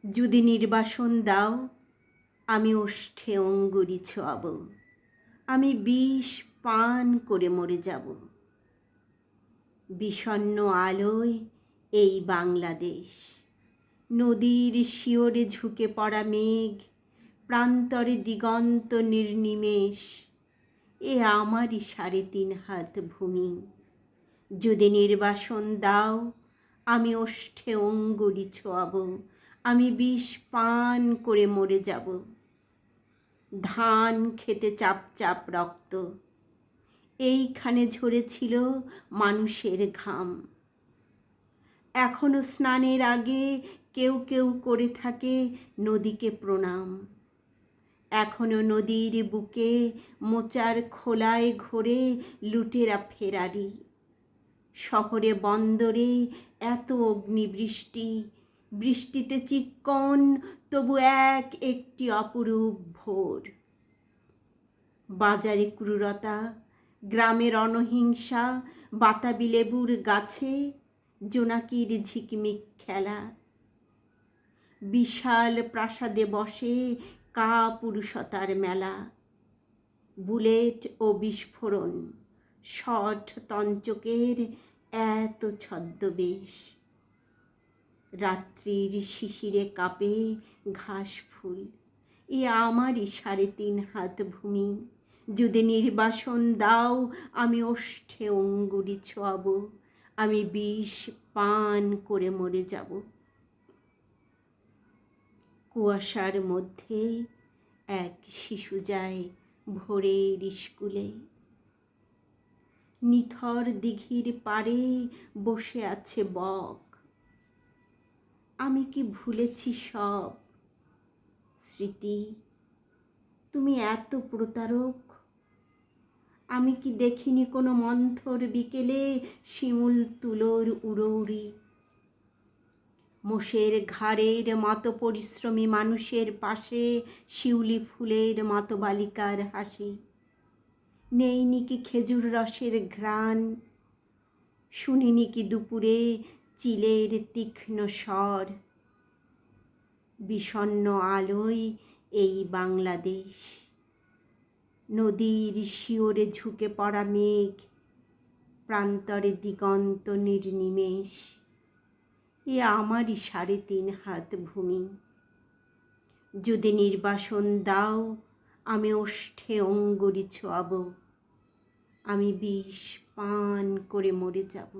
যদি নির্বাসন দাও আমি ওষ্ঠে অঙ্গুরি ছোঁয়াব, আমি বিষ পান করে মরে যাব। বিষণ্ণ আলোয় এই বাংলাদেশ, নদীর শিওরে ঝুঁকে পড়া মেঘ, প্রান্তরে দিগন্ত নির্নিমেষ, এ আমারই 3.5 হাত ভূমি। যদি নির্বাসন দাও আমি ওষ্ঠে অঙ্গুরি ছোঁয়াব, আমি বিষ পান করে মরে যাব। ধান খেতে চাপ চাপ রক্ত, এইখানে ঝরেছিল মানুষের ঘাম। এখনো স্নানের আগে কেউ কেউ করে থাকে নদীকে প্রণাম। এখনো নদীর বুকে মোচার খোলায় ঘোরে লুটেরা ফেরারি। শহরে বন্দরে এত অগ্নিবৃষ্টি, বৃষ্টিতে চিক্কন তবু এক একটি অপরূপ ভোর। বাজারে ক্রূরতা, গ্রামের অনহিংসা, বাতাবি লেবুর গাছে জোনাকির ঝিকমিক খেলা। বিশাল প্রাসাদে বসে কাপুরুষতার মেলা। বুলেট ও বিস্ফোরণ, শট তঞ্চকের এত ছদ্মবেশ। রাত্রির শিশিরে কাঁপে ঘাস ফুল, এ আমারই 3.5 হাত ভূমি। যদি নির্বাসন দাও আমি ওষ্ঠে অঙ্গুরি ছোঁয়াব, আমি বিষ পান করে মরে যাব। কুয়াশার মধ্যে এক শিশু যায় ভোরের স্কুলে। নিথর দিঘির পাড়ে বসে আছে বক। আমি কি ভুলেছি সব স্মৃতি, তুমি এত প্রতারক? আমি কি দেখিনি কোনো মন্থর বিকেলে শিমুল তুলোর উড়ৌড়ি? মোষের ঘাড়ের মতো পরিশ্রমী মানুষের পাশে শিউলি ফুলের মতো বালিকার হাসি। নেইনি কি খেজুর রসের ঘ্রাণ? শুনিনি কি দুপুরে চিলের তীক্ষ্ণ স্বর? বিষণ্ণ আলোয় এই বাংলাদেশ, নদীর শিওরে ঝুঁকে পড়া মেঘ, প্রান্তরে দিগন্ত নির্নিমেষ, এ আমারই 3.5 হাত ভূমি। যদি নির্বাসন দাও আমি ওষ্ঠে অঙ্গুরি ছোঁয়াব, আমি বিষ পান করে মরে যাব।